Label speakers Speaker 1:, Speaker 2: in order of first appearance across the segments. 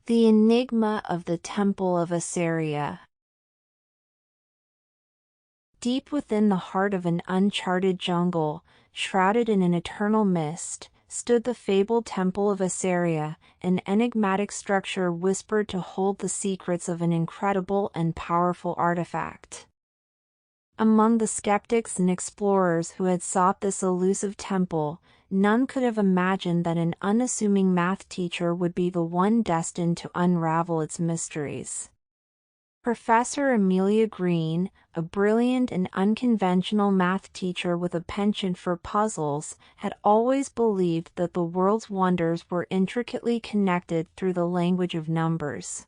Speaker 1: The Enigma of the Temple of Esarya. Deep within the heart of an uncharted jungle, shrouded in an eternal mist, stood the fabled Temple of Esarya, an enigmatic structure whispered to hold the secrets of an incredible and powerful artifact. Among the skeptics and explorers who had sought this elusive temple, none could have imagined that an unassuming math teacher would be the one destined to unravel its mysteries. Professor Amalia Green, a brilliant and unconventional math teacher with a penchant for puzzles, had always believed that the world's wonders were intricately connected through the language of numbers.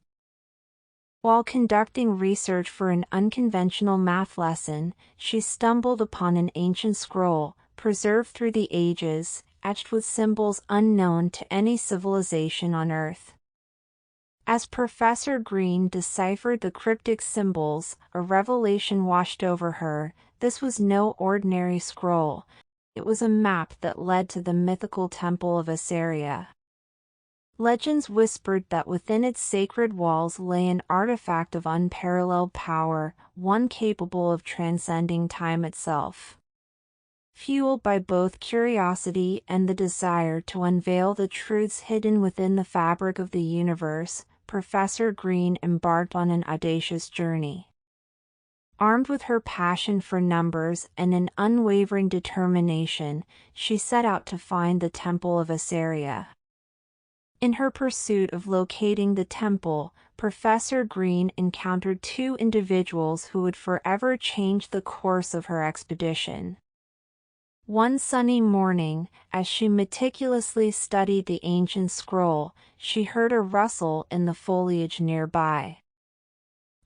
Speaker 1: While conducting research for an unconventional math lesson, she stumbled upon an ancient scroll, preserved through the ages, etched with symbols unknown to any civilization on Earth. As Professor Green deciphered the cryptic symbols, a revelation washed over her. This was no ordinary scroll. It was a map that led to the mythical Temple of Esarya. Legends whispered that within its sacred walls lay an artifact of unparalleled power, one capable of transcending time itself. Fueled by both curiosity and the desire to unveil the truths hidden within the fabric of the universe, Professor Green embarked on an audacious journey. Armed with her passion for numbers and an unwavering determination, she set out to find the Temple of Esarya. In her pursuit of locating the temple, Professor Green encountered two individuals who would forever change the course of her expedition. One sunny morning, as she meticulously studied the ancient scroll, she heard a rustle in the foliage nearby.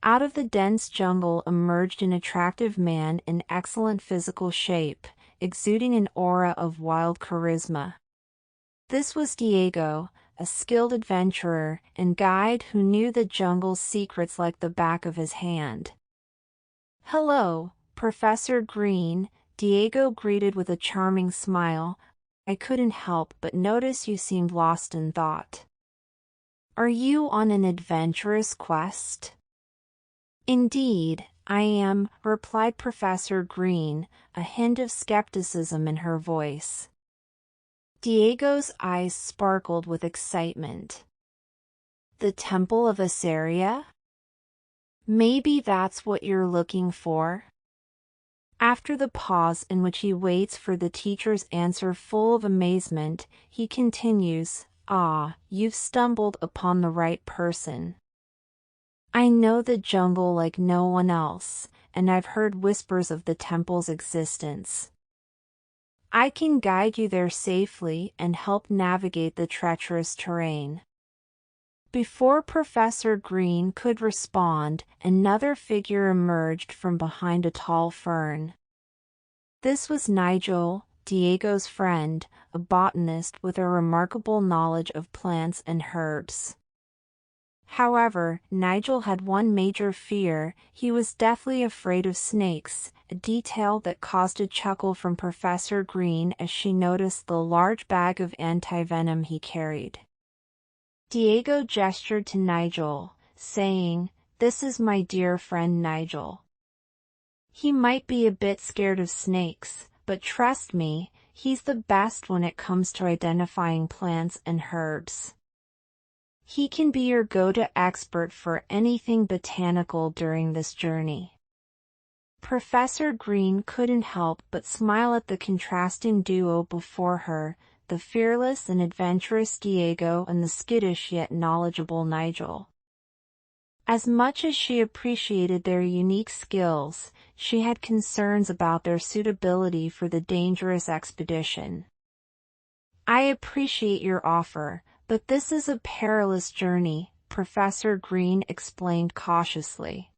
Speaker 1: Out of the dense jungle emerged an attractive man in excellent physical shape, exuding an aura of wild charisma. This was Diego, a skilled adventurer and guide who knew the jungle's secrets like the back of his hand. "Hello, Professor Green," Diego greeted with a charming smile. "I couldn't help but notice you seemed lost in thought. Are you on an adventurous quest?" "Indeed, I am," replied Professor Green, a hint of skepticism in her voice. Diego's eyes sparkled with excitement. "The Temple of Esarya? Maybe that's what you're looking for?" After the pause in which he waits for the teacher's answer full of amazement, he continues, "You've stumbled upon the right person. I know the jungle like no one else, and I've heard whispers of the temple's existence. I can guide you there safely and help navigate the treacherous terrain." Before Professor Green could respond, another figure emerged from behind a tall fern. This was Nigel, Diego's friend, a botanist with a remarkable knowledge of plants and herbs. However, Nigel had one major fear: he was deathly afraid of snakes, a detail that caused a chuckle from Professor Green as she noticed the large bag of anti-venom he carried. Diego gestured to Nigel, saying, "This is my dear friend Nigel. He might be a bit scared of snakes, but trust me, he's the best when it comes to identifying plants and herbs. He can be your go-to expert for anything botanical during this journey." Professor Green couldn't help but smile at the contrasting duo before her, the fearless and adventurous Diego and the skittish yet knowledgeable Nigel. As much as she appreciated their unique skills, she had concerns about their suitability for the dangerous expedition. "I appreciate your offer, but this is a perilous journey," Professor Green explained cautiously.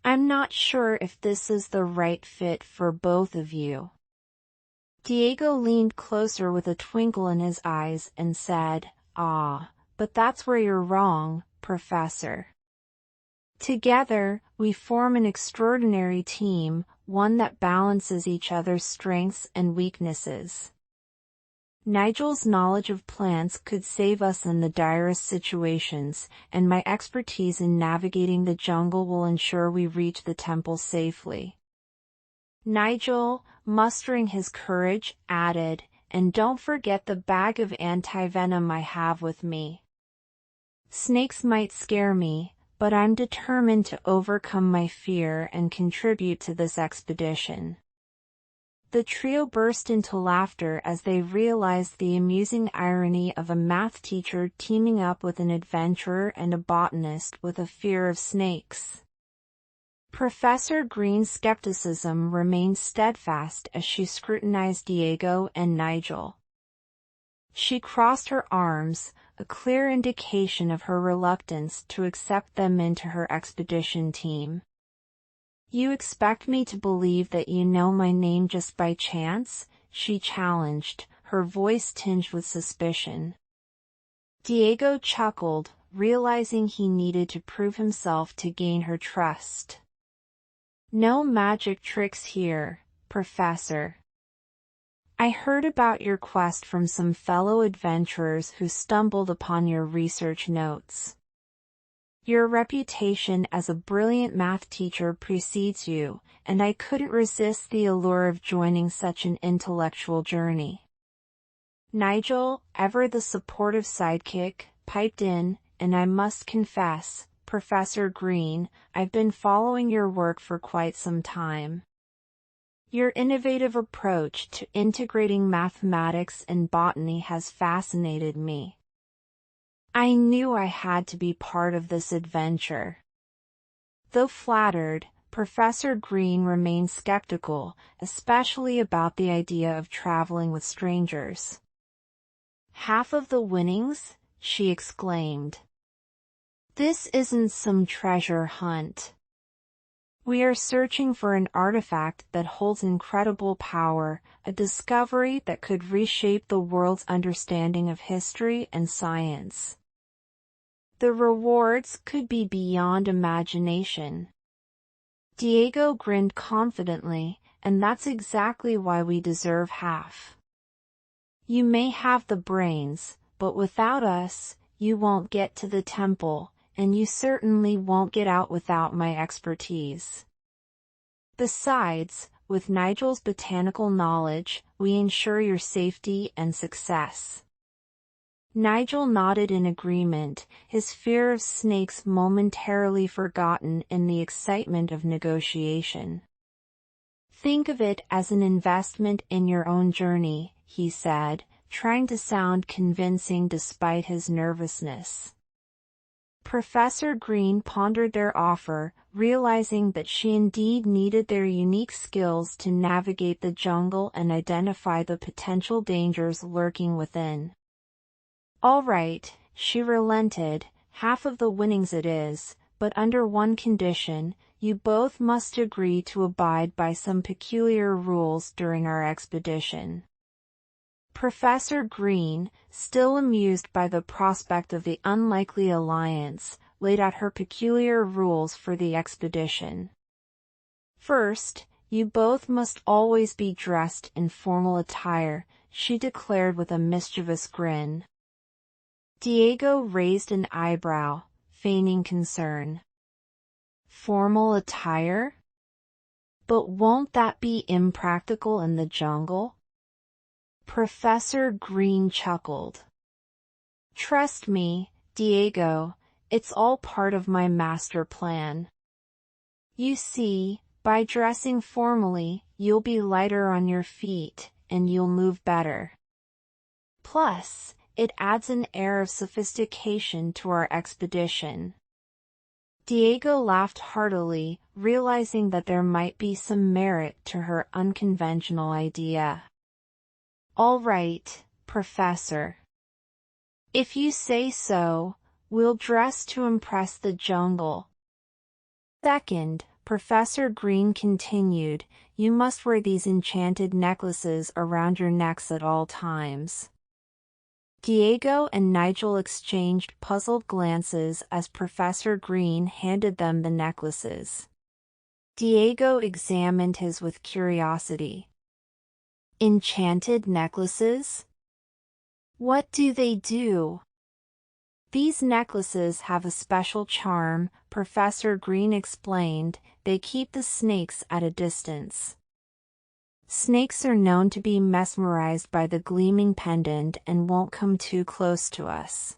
Speaker 1: "I'm not sure if this is the right fit for both of you." Diego leaned closer with a twinkle in his eyes and said, But that's where you're wrong, Professor. Together, we form an extraordinary team, one that balances each other's strengths and weaknesses." Nigel's knowledge of plants could save us in the direst situations, and my expertise in navigating the jungle will ensure we reach the temple safely. Nigel, mustering his courage, added, "And don't forget the bag of anti-venom I have with me. Snakes might scare me, but I'm determined to overcome my fear and contribute to this expedition." The trio burst into laughter as they realized the amusing irony of a math teacher teaming up with an adventurer and a botanist with a fear of snakes. Professor Green's skepticism remained steadfast as she scrutinized Diego and Nigel. She crossed her arms, a clear indication of her reluctance to accept them into her expedition team. "You expect me to believe that you know my name just by chance?" she challenged, her voice tinged with suspicion. Diego chuckled, realizing he needed to prove himself to gain her trust. "No magic tricks here, Professor. I heard about your quest from some fellow adventurers who stumbled upon your research notes. Your reputation as a brilliant math teacher precedes you, and I couldn't resist the allure of joining such an intellectual journey." Nigel, ever the supportive sidekick, piped in, "And I must confess, Professor Green, I've been following your work for quite some time. Your innovative approach to integrating mathematics and botany has fascinated me. I knew I had to be part of this adventure." Though flattered, Professor Green remained skeptical, especially about the idea of traveling with strangers. "Half of the winnings?" she exclaimed. "This isn't some treasure hunt. We are searching for an artifact that holds incredible power, a discovery that could reshape the world's understanding of history and science. The rewards could be beyond imagination." Diego grinned confidently, "And that's exactly why we deserve half. You may have the brains, but without us, you won't get to the temple, and you certainly won't get out without my expertise. Besides, with Nigel's botanical knowledge, we ensure your safety and success." Nigel nodded in agreement, his fear of snakes momentarily forgotten in the excitement of negotiation. "Think of it as an investment in your own journey," he said, trying to sound convincing despite his nervousness. Professor Green pondered their offer, realizing that she indeed needed their unique skills to navigate the jungle and identify the potential dangers lurking within. "All right," she relented, "half of the winnings it is, but under one condition: you both must agree to abide by some peculiar rules during our expedition." Professor Green, still amused by the prospect of the unlikely alliance, laid out her peculiar rules for the expedition. "First, you both must always be dressed in formal attire," she declared with a mischievous grin. Diego raised an eyebrow, feigning concern. "Formal attire? But won't that be impractical in the jungle?" Professor Green chuckled. "Trust me, Diego, it's all part of my master plan. You see, by dressing formally, you'll be lighter on your feet, and you'll move better. Plus, it adds an air of sophistication to our expedition." Diego laughed heartily, realizing that there might be some merit to her unconventional idea. "All right, Professor. If you say so, we'll dress to impress the jungle." "Second," Professor Green continued, "you must wear these enchanted necklaces around your necks at all times." Diego and Nigel exchanged puzzled glances as Professor Green handed them the necklaces. Diego examined his with curiosity. "Enchanted necklaces? What do they do? These necklaces have a special charm, Professor Green explained. They keep the snakes at a distance. Snakes are known to be mesmerized by the gleaming pendant and won't come too close to us.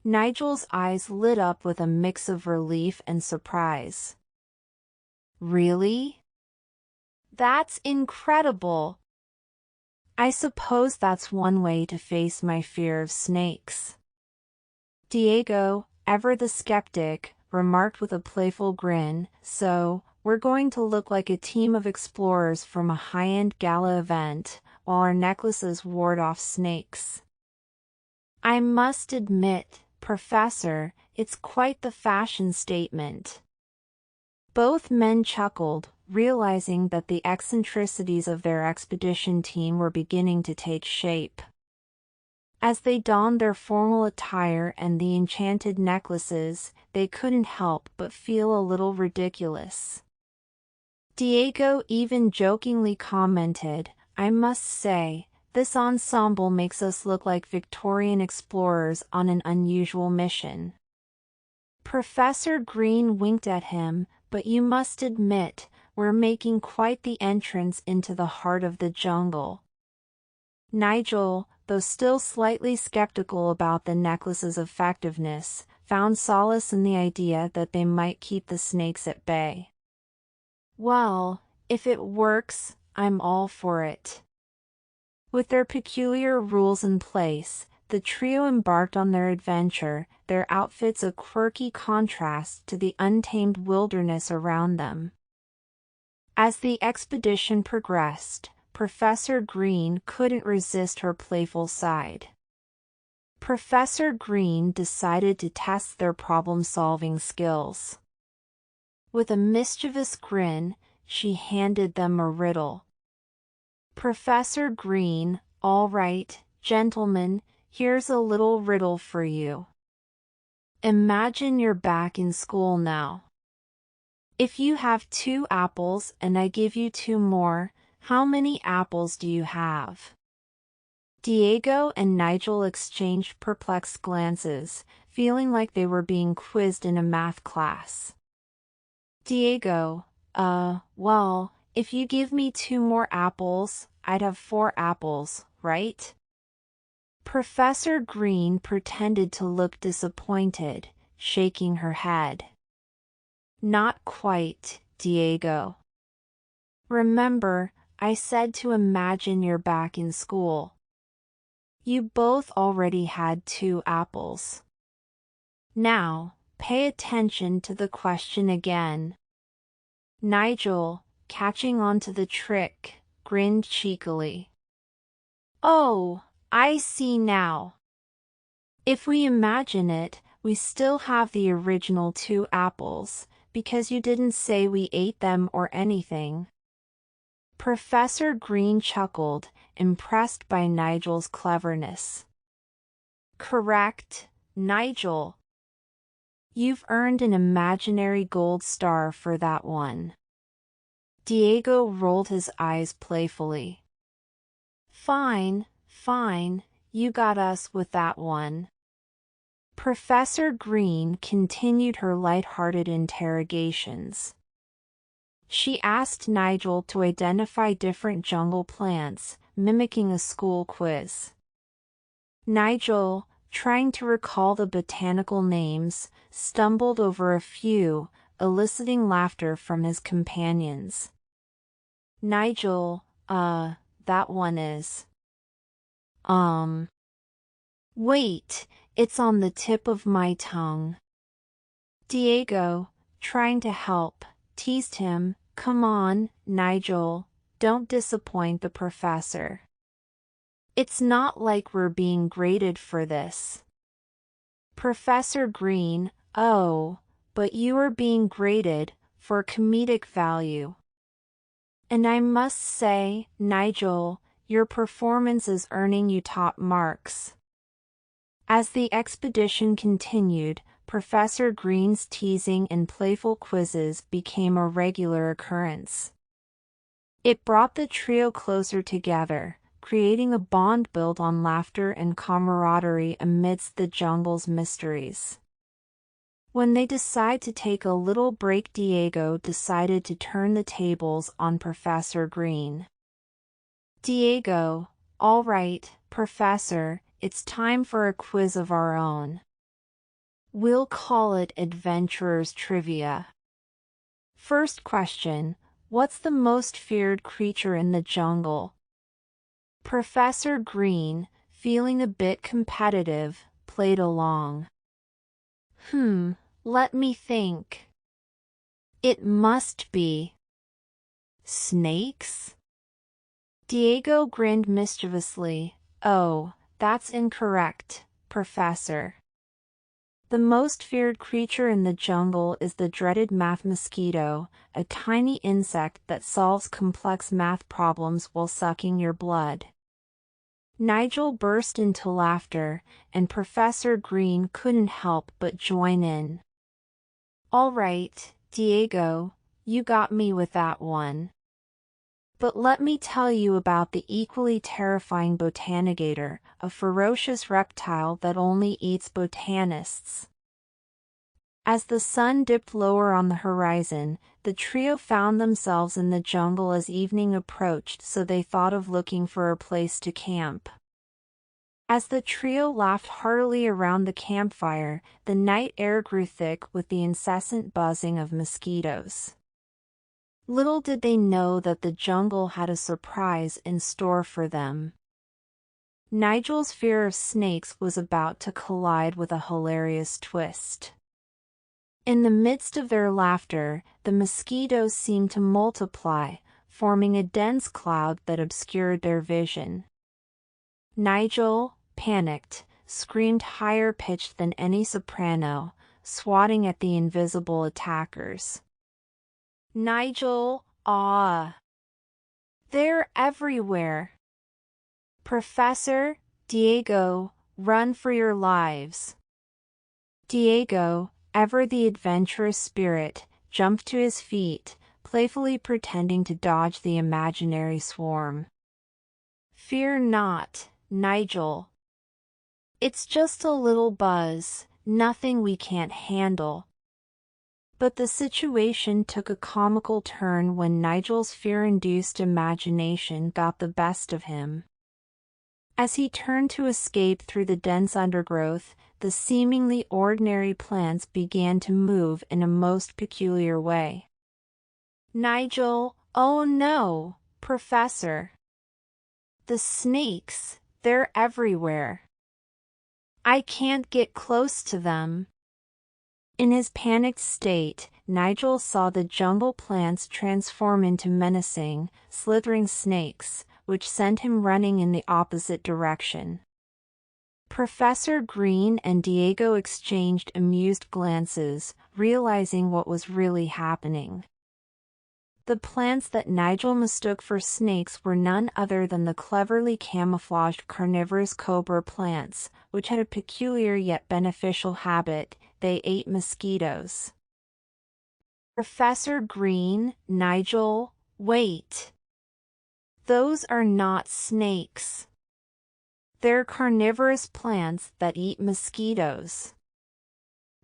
Speaker 1: Nigel's eyes lit up with a mix of relief and surprise. Really? That's incredible! I suppose that's one way to face my fear of snakes. Diego, ever the skeptic, remarked with a playful grin, so, we're going to look like a team of explorers from a high-end gala event, while our necklaces ward off snakes. I must admit, Professor, it's quite the fashion statement. Both men chuckled, realizing that the eccentricities of their expedition team were beginning to take shape. As they donned their formal attire and the enchanted necklaces, they couldn't help but feel a little ridiculous. Diego even jokingly commented, "I must say, this ensemble makes us look like Victorian explorers on an unusual mission." Professor Green winked at him, "But you must admit, we're making quite the entrance into the heart of the jungle." Nigel, though still slightly skeptical about the necklace's effectiveness, found solace in the idea that they might keep the snakes at bay. "Well, if it works, I'm all for it." With their peculiar rules in place, the trio embarked on their adventure, their outfits a quirky contrast to the untamed wilderness around them. As the expedition progressed, Professor Green couldn't resist her playful side. Professor Green decided to test their problem-solving skills. With a mischievous grin, she handed them a riddle. Professor Green, "All right, gentlemen, here's a little riddle for you. Imagine you're back in school now. If you have 2 apples and I give you 2 more, how many apples do you have?" Diego and Nigel exchanged perplexed glances, feeling like they were being quizzed in a math class. Diego, well, if you give me 2 more apples, I'd have 4 apples, right?" Professor Green pretended to look disappointed, shaking her head. "Not quite, Diego. Remember, I said to imagine you're back in school. You both already had 2 apples. Now, pay attention to the question again." Nigel, catching on to the trick, grinned cheekily. "Oh, I see now. If we imagine it, we still have the original 2 apples, because you didn't say we ate them or anything." Professor Green chuckled, impressed by Nigel's cleverness. "Correct, Nigel. You've earned an imaginary gold star for that one." Diego rolled his eyes playfully. Fine, you got us with that one." Professor Green continued her light-hearted interrogations. She asked Nigel to identify different jungle plants, mimicking a school quiz. Nigel, trying to recall the botanical names, stumbled over a few, eliciting laughter from his companions. Nigel, that one is. Wait, it's on the tip of my tongue." Diego, trying to help, teased him, "Come on, Nigel, don't disappoint the professor. It's not like we're being graded for this." Professor Green, "Oh, but you are being graded, for comedic value. And I must say, Nigel, your performance is earning you top marks." As the expedition continued, Professor Green's teasing and playful quizzes became a regular occurrence. It brought the trio closer together, creating a bond built on laughter and camaraderie amidst the jungle's mysteries. When they decide to take a little break, Diego decided to turn the tables on Professor Green. Diego, all right, Professor, it's time for a quiz of our own. We'll call it Adventurer's Trivia. First question, what's the most feared creature in the jungle? Professor Green, feeling a bit competitive, played along. Let me think. It must be snakes? Diego grinned mischievously. Oh, that's incorrect, Professor. The most feared creature in the jungle is the dreaded math mosquito, a tiny insect that solves complex math problems while sucking your blood. Nigel burst into laughter, and Professor Green couldn't help but join in. All right, Diego, you got me with that one. But let me tell you about the equally terrifying botanigator, a ferocious reptile that only eats botanists. As the sun dipped lower on the horizon, the trio found themselves in the jungle as evening approached, so they thought of looking for a place to camp. As the trio laughed heartily around the campfire, the night air grew thick with the incessant buzzing of mosquitoes. Little did they know that the jungle had a surprise in store for them. Nigel's fear of snakes was about to collide with a hilarious twist. In the midst of their laughter, the mosquitoes seemed to multiply, forming a dense cloud that obscured their vision. Nigel, panicked, screamed higher-pitched than any soprano, swatting at the invisible attackers. Nigel, they're everywhere. Professor, Diego, run for your lives. Diego, ever the adventurous spirit, jumped to his feet, playfully pretending to dodge the imaginary swarm. Fear not, Nigel. It's just a little buzz, nothing we can't handle. But the situation took a comical turn when Nigel's fear-induced imagination got the best of him. As he turned to escape through the dense undergrowth, the seemingly ordinary plants began to move in a most peculiar way. Nigel, oh no, Professor. The snakes, they're everywhere. I can't get close to them. In his panicked state, Nigel saw the jungle plants transform into menacing, slithering snakes, which sent him running in the opposite direction. Professor Green and Diego exchanged amused glances, realizing what was really happening. The plants that Nigel mistook for snakes were none other than the cleverly camouflaged carnivorous cobra plants, which had a peculiar yet beneficial habit: they ate mosquitoes. Professor Green, Nigel, wait. Those are not snakes. They're carnivorous plants that eat mosquitoes.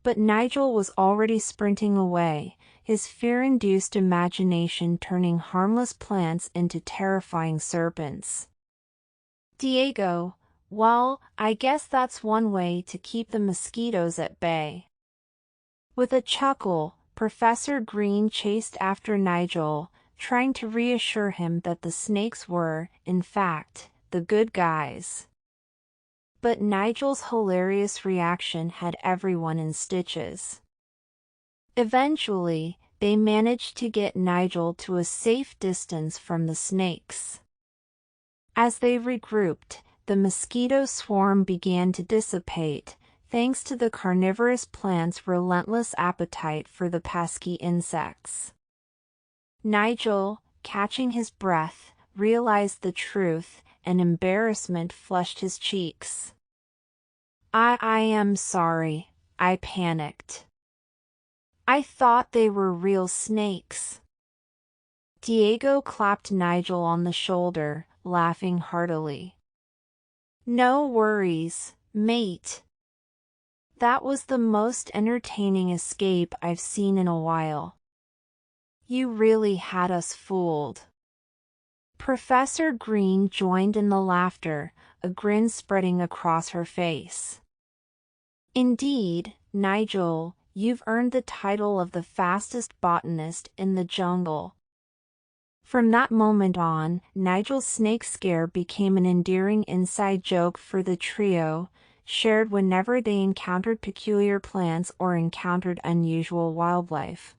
Speaker 1: But Nigel was already sprinting away, his fear-induced imagination turning harmless plants into terrifying serpents. Diego, well, I guess that's one way to keep the mosquitoes at bay. With a chuckle, Professor Green chased after Nigel, trying to reassure him that the snakes were, in fact, the good guys. But Nigel's hilarious reaction had everyone in stitches. Eventually, they managed to get Nigel to a safe distance from the snakes. As they regrouped, the mosquito swarm began to dissipate, thanks to the carnivorous plant's relentless appetite for the pesky insects. Nigel, catching his breath, realized the truth, and embarrassment flushed his cheeks. I am sorry, I panicked. I thought they were real snakes. Diego clapped Nigel on the shoulder, laughing heartily. "No worries, mate. That was the most entertaining escape I've seen in a while. You really had us fooled." Professor Green joined in the laughter, a grin spreading across her face. "Indeed, Nigel, you've earned the title of the fastest botanist in the jungle." From that moment on, Nigel's snake scare became an endearing inside joke for the trio, shared whenever they encountered peculiar plants or encountered unusual wildlife.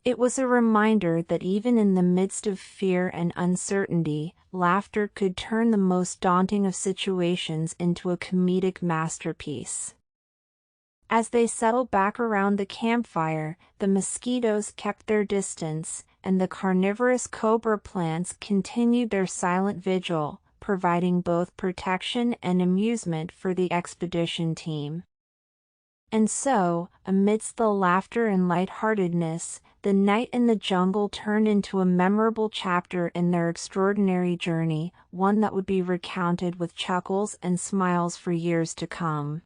Speaker 1: It was a reminder that even in the midst of fear and uncertainty, laughter could turn the most daunting of situations into a comedic masterpiece. As they settled back around the campfire, the mosquitoes kept their distance, and the carnivorous cobra plants continued their silent vigil, providing both protection and amusement for the expedition team. And so, amidst the laughter and lightheartedness, the night in the jungle turned into a memorable chapter in their extraordinary journey, one that would be recounted with chuckles and smiles for years to come.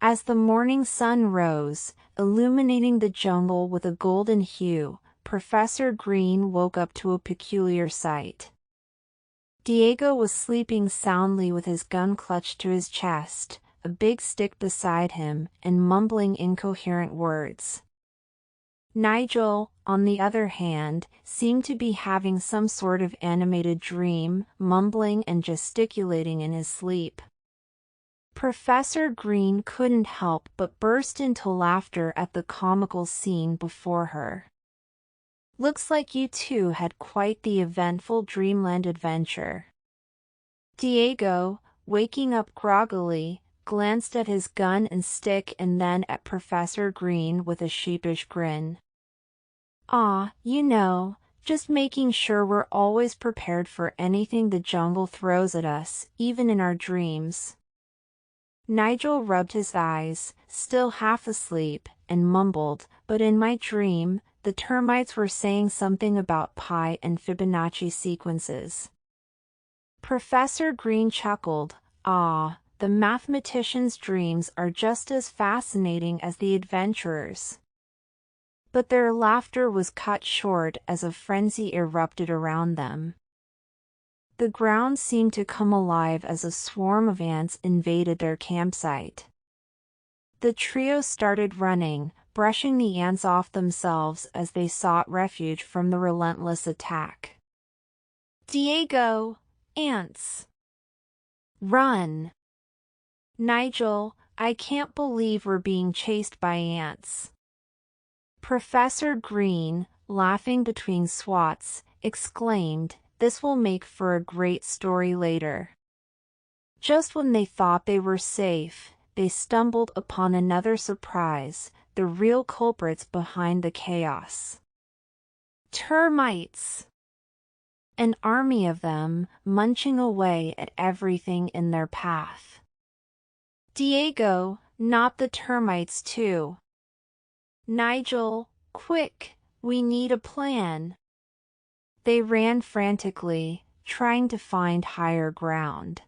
Speaker 1: As the morning sun rose, illuminating the jungle with a golden hue, Professor Green woke up to a peculiar sight. Diego was sleeping soundly with his gun clutched to his chest, a big stick beside him, and mumbling incoherent words. Nigel, on the other hand, seemed to be having some sort of animated dream, mumbling and gesticulating in his sleep. Professor Green couldn't help but burst into laughter at the comical scene before her. "Looks like you two had quite the eventful dreamland adventure." Diego, waking up groggily, glanced at his gun and stick and then at Professor Green with a sheepish grin. "Ah, just making sure we're always prepared for anything the jungle throws at us, even in our dreams." Nigel rubbed his eyes, still half asleep, and mumbled, "But in my dream, the termites were saying something about pi and Fibonacci sequences." Professor Green chuckled. "Ah, the mathematician's dreams are just as fascinating as the adventurer's." But their laughter was cut short as a frenzy erupted around them. The ground seemed to come alive as a swarm of ants invaded their campsite. The trio started running, brushing the ants off themselves as they sought refuge from the relentless attack. "Diego, ants! Run! Nigel, I can't believe we're being chased by ants." Professor Green, laughing between swats, exclaimed, "This will make for a great story later." Just when they thought they were safe, they stumbled upon another surprise, the real culprits behind the chaos. Termites! An army of them, munching away at everything in their path. "Diego, not the termites too. Nigel, quick, we need a plan." They ran frantically, trying to find higher ground.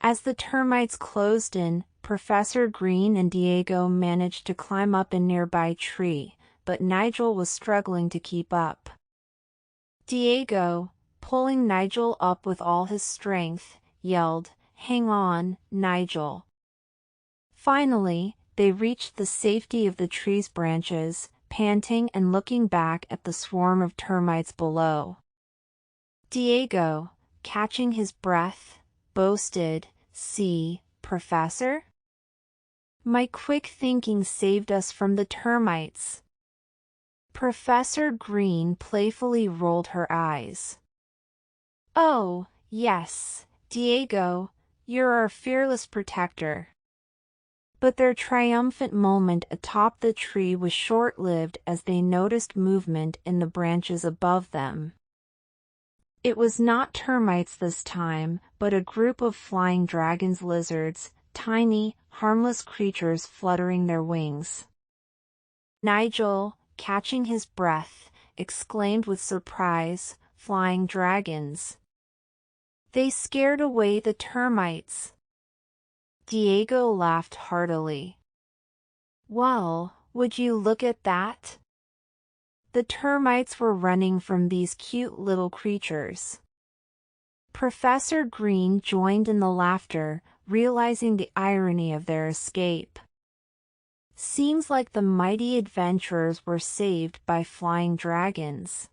Speaker 1: As the termites closed in, Professor Green and Diego managed to climb up a nearby tree, but Nigel was struggling to keep up. Diego, pulling Nigel up with all his strength, yelled, "Hang on, Nigel." Finally, they reached the safety of the tree's branches, panting and looking back at the swarm of termites below. Diego, catching his breath, boasted, "See, Professor? My quick thinking saved us from the termites." Professor Green playfully rolled her eyes. "Oh, yes, Diego, you're our fearless protector." But their triumphant moment atop the tree was short-lived as they noticed movement in the branches above them. It was not termites this time, but a group of flying dragon's lizards, tiny, harmless creatures fluttering their wings. Nigel, catching his breath, exclaimed with surprise, flying dragons. They scared away the termites. Diego laughed heartily. Well, would you look at that? The termites were running from these cute little creatures. Professor Green joined in the laughter, realizing the irony of their escape. Seems like the mighty adventurers were saved by flying dragons.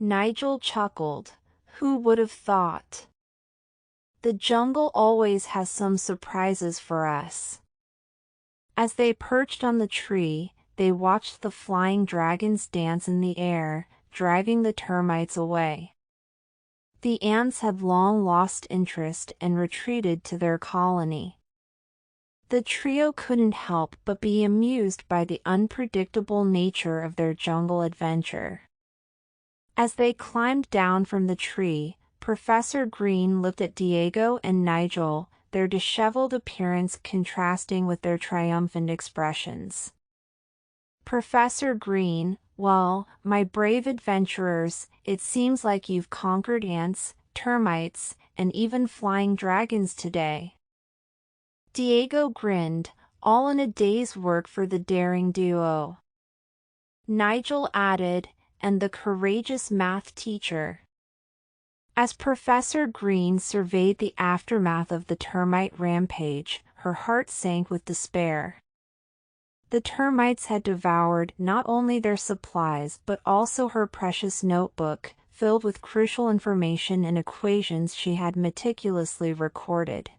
Speaker 1: Nigel chuckled. Who would have thought? The jungle always has some surprises for us. As they perched on the tree, they watched the flying dragons dance in the air, driving the termites away. The ants had long lost interest and retreated to their colony. The trio couldn't help but be amused by the unpredictable nature of their jungle adventure. As they climbed down from the tree, Professor Green looked at Diego and Nigel, their disheveled appearance contrasting with their triumphant expressions. Professor Green, well, my brave adventurers, it seems like you've conquered ants, termites, and even flying dragons today. Diego grinned, all in a day's work for the daring duo. Nigel added, and the courageous math teacher. As Professor Green surveyed the aftermath of the termite rampage, her heart sank with despair. The termites had devoured not only their supplies but also her precious notebook, filled with crucial information and equations she had meticulously recorded.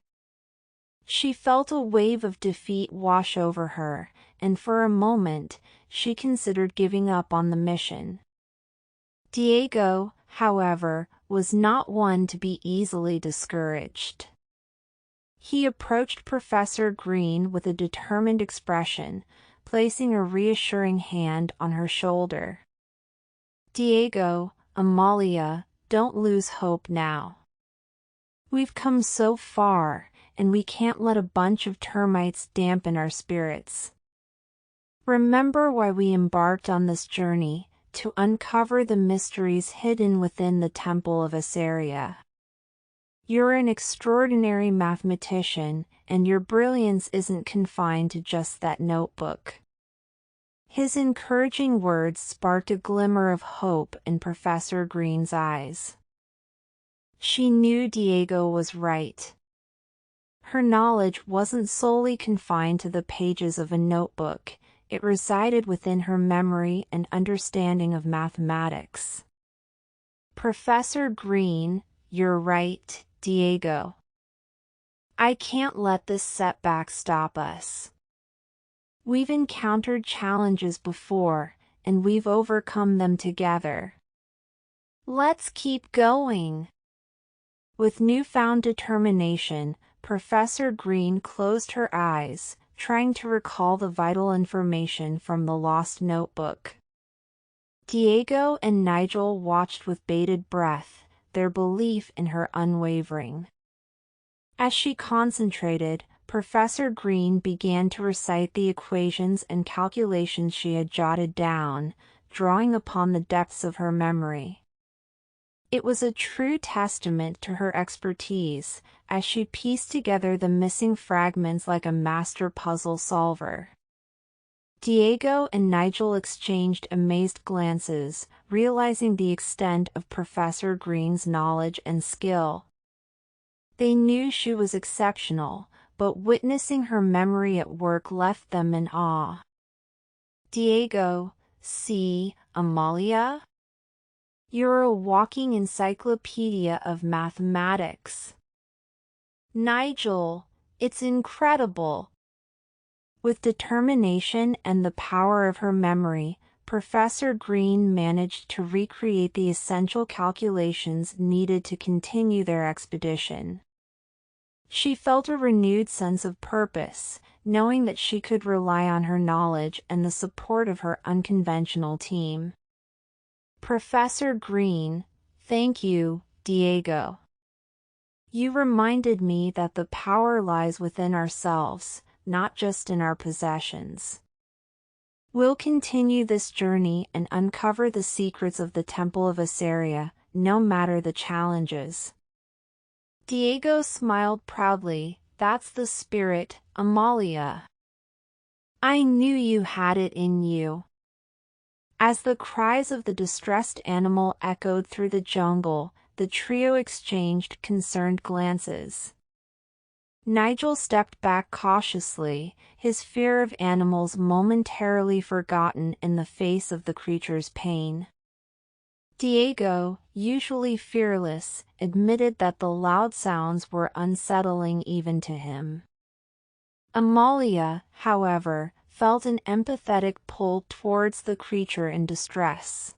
Speaker 1: She felt a wave of defeat wash over her, and for a moment, she considered giving up on the mission. Diego, however, was not one to be easily discouraged. He approached Professor Green with a determined expression, placing a reassuring hand on her shoulder. Diego, Amalia, don't lose hope now. We've come so far, and we can't let a bunch of termites dampen our spirits. Remember why we embarked on this journey, to uncover the mysteries hidden within the Temple of Esarya. You're an extraordinary mathematician, and your brilliance isn't confined to just that notebook. His encouraging words sparked a glimmer of hope in Professor Green's eyes. She knew Diego was right. Her knowledge wasn't solely confined to the pages of a notebook, it resided within her memory and understanding of mathematics. Professor Green, you're right, Diego. I can't let this setback stop us. We've encountered challenges before, and we've overcome them together. Let's keep going. With newfound determination, Professor Green closed her eyes, trying to recall the vital information from the lost notebook. Diego and Nigel watched with bated breath, their belief in her unwavering. As she concentrated, Professor Green began to recite the equations and calculations she had jotted down, drawing upon the depths of her memory. It was a true testament to her expertise, as she pieced together the missing fragments like a master puzzle solver. Diego and Nigel exchanged amazed glances, realizing the extent of Professor Green's knowledge and skill. They knew she was exceptional, but witnessing her memory at work left them in awe. Diego, see, Amalia? You're a walking encyclopedia of mathematics. Nigel, it's incredible. With determination and the power of her memory, Professor Green managed to recreate the essential calculations needed to continue their expedition. She felt a renewed sense of purpose, knowing that she could rely on her knowledge and the support of her unconventional team. Professor Green, thank you, Diego. You reminded me that the power lies within ourselves, not just in our possessions. We'll continue this journey and uncover the secrets of the Temple of Esarya, no matter the challenges. Diego smiled proudly. That's the spirit, Amalia. I knew you had it in you. As the cries of the distressed animal echoed through the jungle, the trio exchanged concerned glances. Nigel stepped back cautiously, his fear of animals momentarily forgotten in the face of the creature's pain. Diego, usually fearless, admitted that the loud sounds were unsettling even to him. Amalia, however, felt an empathetic pull towards the creature in distress.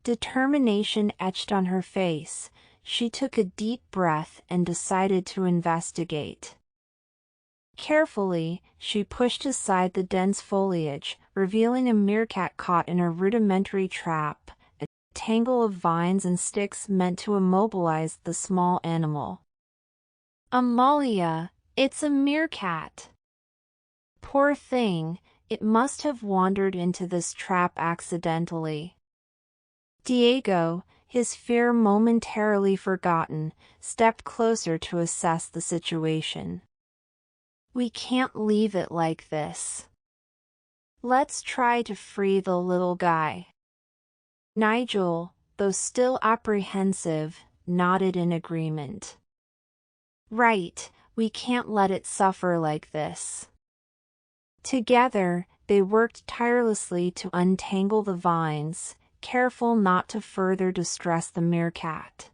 Speaker 1: Determination etched on her face. She took a deep breath and decided to investigate. Carefully, she pushed aside the dense foliage, revealing a meerkat caught in a rudimentary trap, a tangle of vines and sticks meant to immobilize the small animal. Amalia, it's a meerkat. Poor thing, it must have wandered into this trap accidentally. Diego, his fear momentarily forgotten, stepped closer to assess the situation. We can't leave it like this. Let's try to free the little guy. Nigel, though still apprehensive, nodded in agreement. Right, we can't let it suffer like this. Together, they worked tirelessly to untangle the vines, careful not to further distress the meerkat.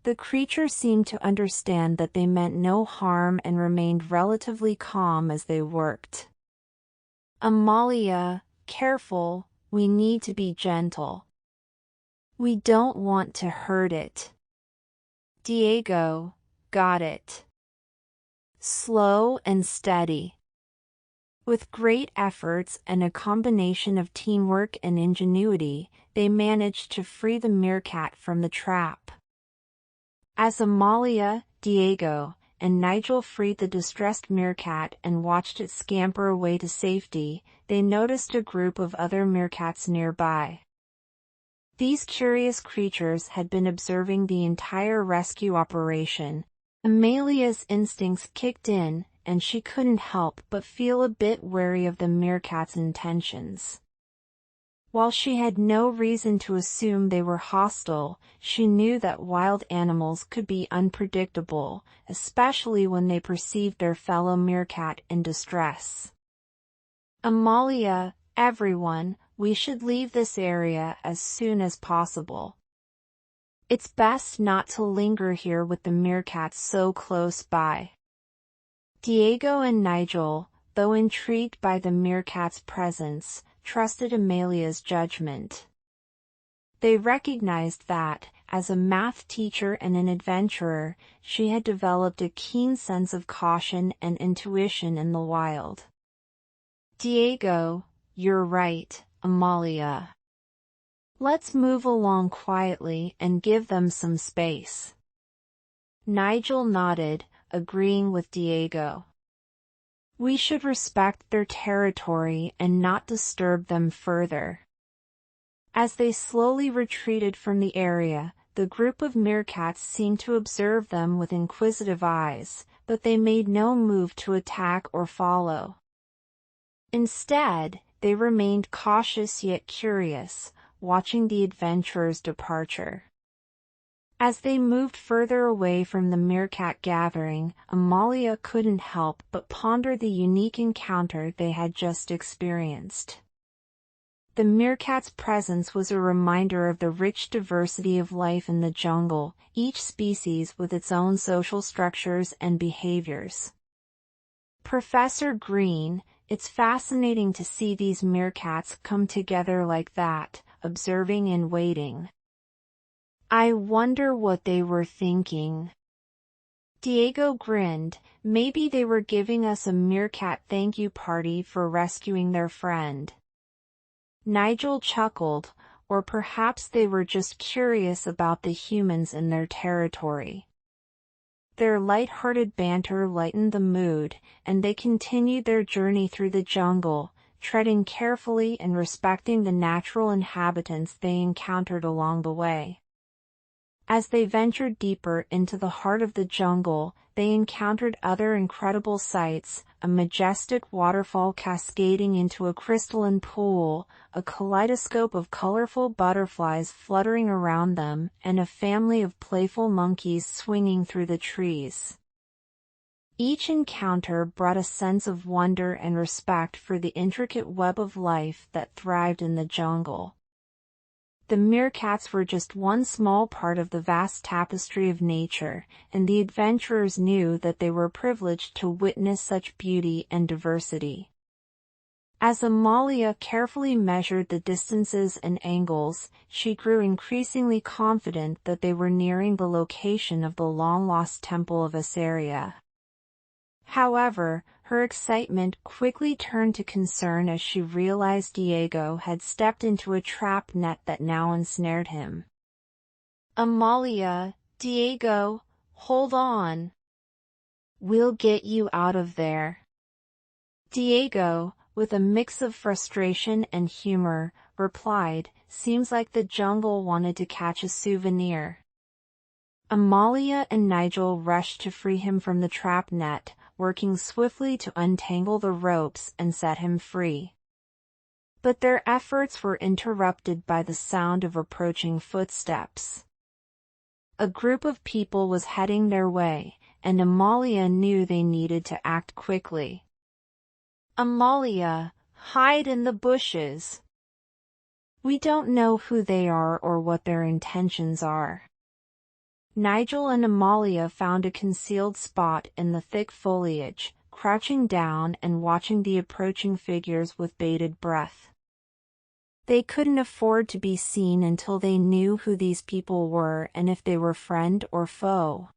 Speaker 1: The creature seemed to understand that they meant no harm and remained relatively calm as they worked. Amalia, careful, we need to be gentle. We don't want to hurt it. Diego, got it. Slow and steady. With great efforts and a combination of teamwork and ingenuity, they managed to free the meerkat from the trap. As Amalia, Diego, and Nigel freed the distressed meerkat and watched it scamper away to safety, they noticed a group of other meerkats nearby. These curious creatures had been observing the entire rescue operation. Amalia's instincts kicked in, and she couldn't help but feel a bit wary of the meerkat's intentions. While she had no reason to assume they were hostile, she knew that wild animals could be unpredictable, especially when they perceived their fellow meerkat in distress. Amalia, everyone, we should leave this area as soon as possible. It's best not to linger here with the meerkats so close by. Diego and Nigel, though intrigued by the meerkat's presence, trusted Amalia's judgment. They recognized that, as a math teacher and an adventurer, she had developed a keen sense of caution and intuition in the wild. Diego, you're right, Amalia. Let's move along quietly and give them some space. Nigel nodded, agreeing with Diego. We should respect their territory and not disturb them further. As they slowly retreated from the area, the group of meerkats seemed to observe them with inquisitive eyes, but they made no move to attack or follow. Instead, they remained cautious yet curious, watching the adventurers' departure. As they moved further away from the meerkat gathering, Amalia couldn't help but ponder the unique encounter they had just experienced. The meerkat's presence was a reminder of the rich diversity of life in the jungle, each species with its own social structures and behaviors. Professor Green, it's fascinating to see these meerkats come together like that, observing and waiting. I wonder what they were thinking. Diego grinned. Maybe they were giving us a meerkat thank you party for rescuing their friend. Nigel chuckled, or perhaps they were just curious about the humans in their territory. Their light-hearted banter lightened the mood, and they continued their journey through the jungle, treading carefully and respecting the natural inhabitants they encountered along the way. As they ventured deeper into the heart of the jungle, they encountered other incredible sights: a majestic waterfall cascading into a crystalline pool, a kaleidoscope of colorful butterflies fluttering around them, and a family of playful monkeys swinging through the trees. Each encounter brought a sense of wonder and respect for the intricate web of life that thrived in the jungle. The meerkats were just one small part of the vast tapestry of nature, and the adventurers knew that they were privileged to witness such beauty and diversity. As Amalia carefully measured the distances and angles, she grew increasingly confident that they were nearing the location of the long-lost Temple of Esarya. However, her excitement quickly turned to concern as she realized Diego had stepped into a trap net that now ensnared him. "Amalia, Diego, hold on. We'll get you out of there." Diego, with a mix of frustration and humor, replied, "Seems like the jungle wanted to catch a souvenir." Amalia and Nigel rushed to free him from the trap net, working swiftly to untangle the ropes and set him free. But their efforts were interrupted by the sound of approaching footsteps. A group of people was heading their way, and Amalia knew they needed to act quickly. "Amalia, hide in the bushes. We don't know who they are or what their intentions are." Nigel and Amalia found a concealed spot in the thick foliage, crouching down and watching the approaching figures with bated breath. They couldn't afford to be seen until they knew who these people were and if they were friend or foe.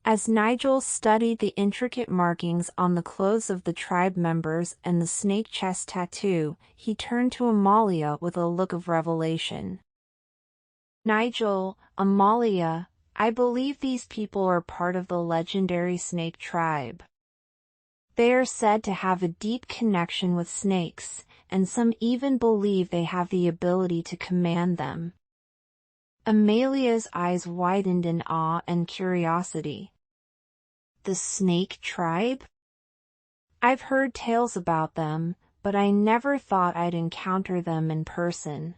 Speaker 1: As Nigel studied the intricate markings on the clothes of the tribe members and the snake chest tattoo, he turned to Amalia with a look of revelation. "Nigel, Amalia, I believe these people are part of the legendary snake tribe. They are said to have a deep connection with snakes, and some even believe they have the ability to command them." Amalia's eyes widened in awe and curiosity. "The snake tribe? I've heard tales about them, but I never thought I'd encounter them in person."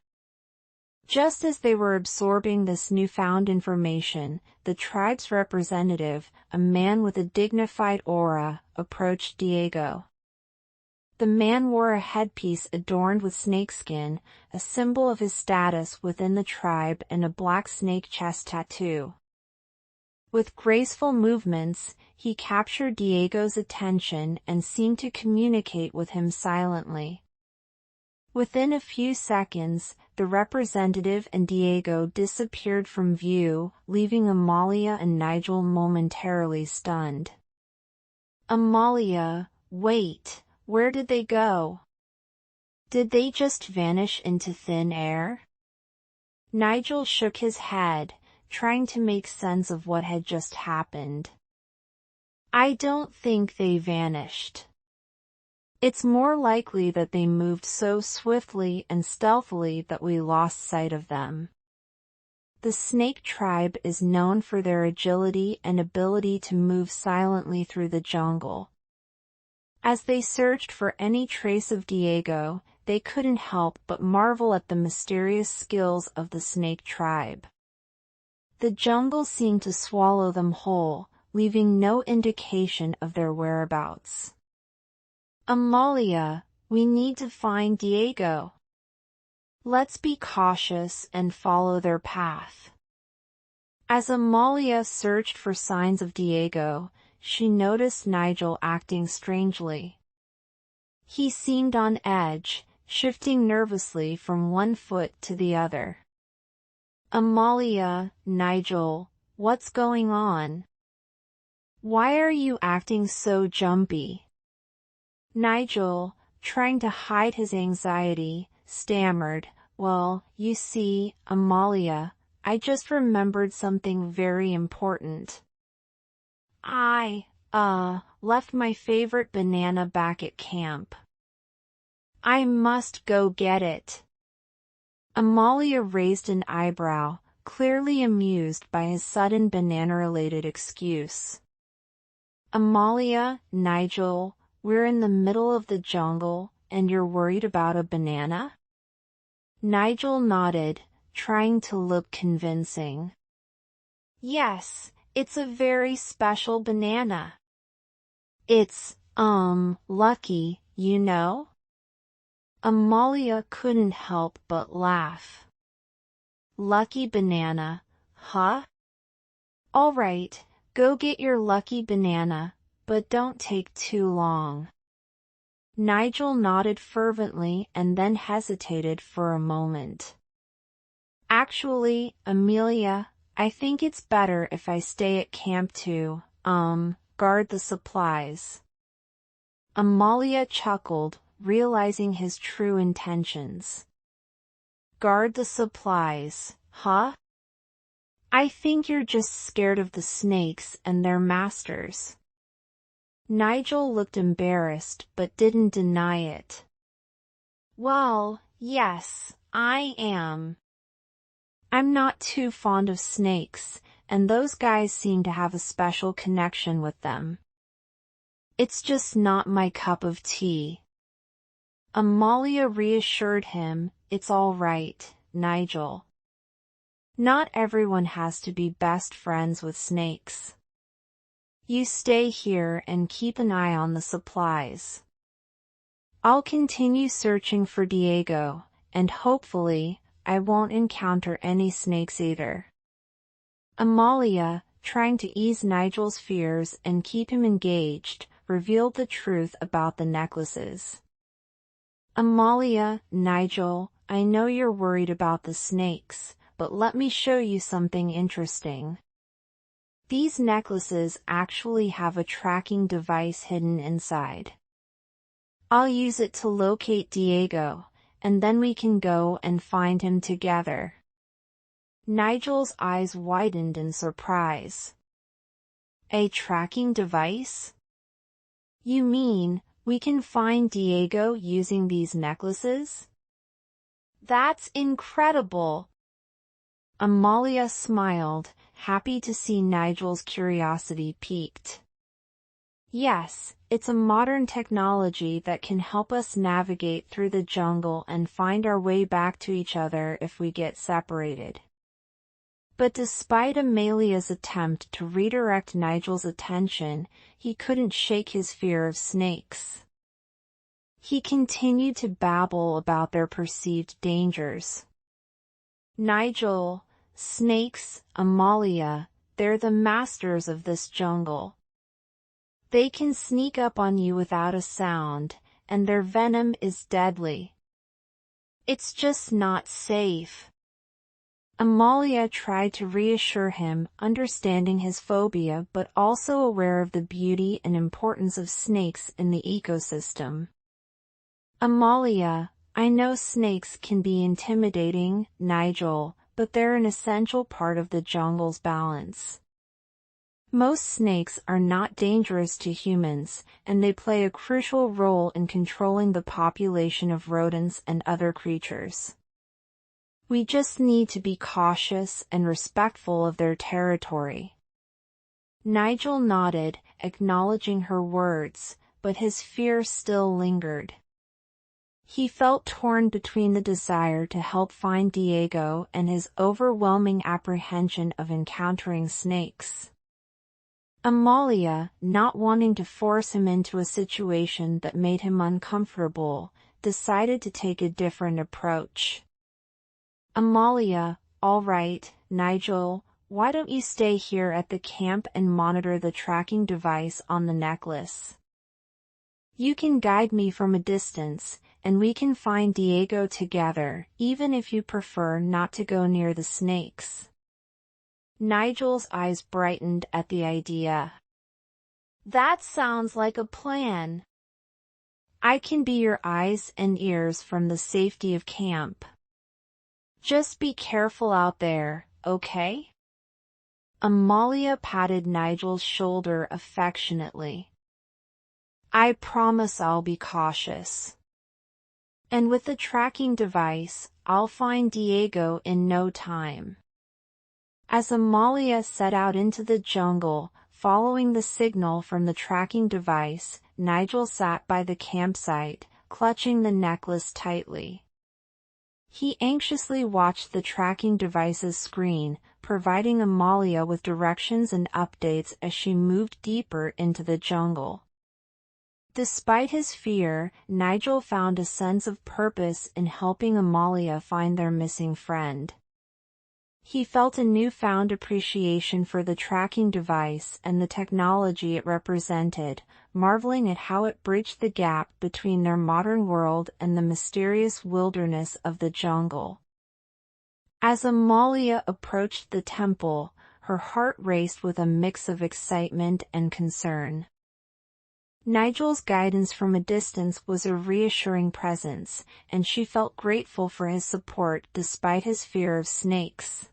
Speaker 1: Just as they were absorbing this newfound information, the tribe's representative, a man with a dignified aura, approached Diego. The man wore a headpiece adorned with snakeskin, a symbol of his status within the tribe, and a black snake chest tattoo. With graceful movements, he captured Diego's attention and seemed to communicate with him silently. Within a few seconds, the representative and Diego disappeared from view, leaving Amalia and Nigel momentarily stunned. "Amalia, wait, where did they go? Did they just vanish into thin air?" Nigel shook his head, trying to make sense of what had just happened. "I don't think they vanished. It's more likely that they moved so swiftly and stealthily that we lost sight of them. The snake tribe is known for their agility and ability to move silently through the jungle." As they searched for any trace of Diego, they couldn't help but marvel at the mysterious skills of the snake tribe. The jungle seemed to swallow them whole, leaving no indication of their whereabouts. "Amalia, we need to find Diego. Let's be cautious and follow their path." As Amalia searched for signs of Diego, she noticed Nigel acting strangely. He seemed on edge, shifting nervously from one foot to the other. "Amalia, Nigel, what's going on? Why are you acting so jumpy?" Nigel, trying to hide his anxiety, stammered, "Well, you see, Amalia, I just remembered something very important. I left my favorite banana back at camp." I must go get it. Amalia raised an eyebrow, clearly amused by his sudden banana-related excuse. Amalia, Nigel, we're in the middle of the jungle, and you're worried about a banana? Nigel nodded, trying to look convincing. Yes, it's a very special banana. It's, lucky, you know? Amalia couldn't help but laugh. Lucky banana, huh? All right, go get your lucky banana, but don't take too long. Nigel nodded fervently and then hesitated for a moment. Actually, Amelia, I think it's better if I stay at camp to, guard the supplies. Amalia chuckled, realizing his true intentions. Guard the supplies, huh? I think you're just scared of the snakes and their masters. Nigel looked embarrassed but didn't deny it. Well, yes, I am. I'm not too fond of snakes, and those guys seem to have a special connection with them. It's just not my cup of tea. Amalia reassured him, it's all right, Nigel. Not everyone has to be best friends with snakes. You stay here and keep an eye on the supplies. I'll continue searching for Diego, and hopefully, I won't encounter any snakes either. Amalia, trying to ease Nigel's fears and keep him engaged, revealed the truth about the necklaces. Amalia, Nigel, I know you're worried about the snakes, but let me show you something interesting. These necklaces actually have a tracking device hidden inside. I'll use it to locate Diego, and then we can go and find him together. Nigel's eyes widened in surprise. A tracking device? You mean, we can find Diego using these necklaces? That's incredible! Amalia smiled, happy to see Nigel's curiosity piqued. Yes, it's a modern technology that can help us navigate through the jungle and find our way back to each other if we get separated. But despite Amalia's attempt to redirect Nigel's attention, he couldn't shake his fear of snakes. He continued to babble about their perceived dangers. Nigel, snakes, Amalia, they're the masters of this jungle. They can sneak up on you without a sound, and their venom is deadly. It's just not safe. Amalia tried to reassure him, understanding his phobia but also aware of the beauty and importance of snakes in the ecosystem. Amalia, I know snakes can be intimidating, Nigel, but they're an essential part of the jungle's balance. Most snakes are not dangerous to humans, and they play a crucial role in controlling the population of rodents and other creatures. We just need to be cautious and respectful of their territory. Nigel nodded, acknowledging her words, but his fear still lingered. He felt torn between the desire to help find Diego and his overwhelming apprehension of encountering snakes. Amalia, not wanting to force him into a situation that made him uncomfortable, decided to take a different approach. Amalia, all right, Nigel, why don't you stay here at the camp and monitor the tracking device on the necklace? You can guide me from a distance, and we can find Diego together, even if you prefer not to go near the snakes. Nigel's eyes brightened at the idea. That sounds like a plan. I can be your eyes and ears from the safety of camp. Just be careful out there, okay? Amalia patted Nigel's shoulder affectionately. I promise I'll be cautious. And with the tracking device, I'll find Diego in no time. As Amalia set out into the jungle, following the signal from the tracking device, Nigel sat by the campsite, clutching the necklace tightly. He anxiously watched the tracking device's screen, providing Amalia with directions and updates as she moved deeper into the jungle. Despite his fear, Nigel found a sense of purpose in helping Amalia find their missing friend. He felt a newfound appreciation for the tracking device and the technology it represented, marveling at how it bridged the gap between their modern world and the mysterious wilderness of the jungle. As Amalia approached the temple, her heart raced with a mix of excitement and concern. Nigel's guidance from a distance was a reassuring presence, and she felt grateful for his support despite his fear of snakes.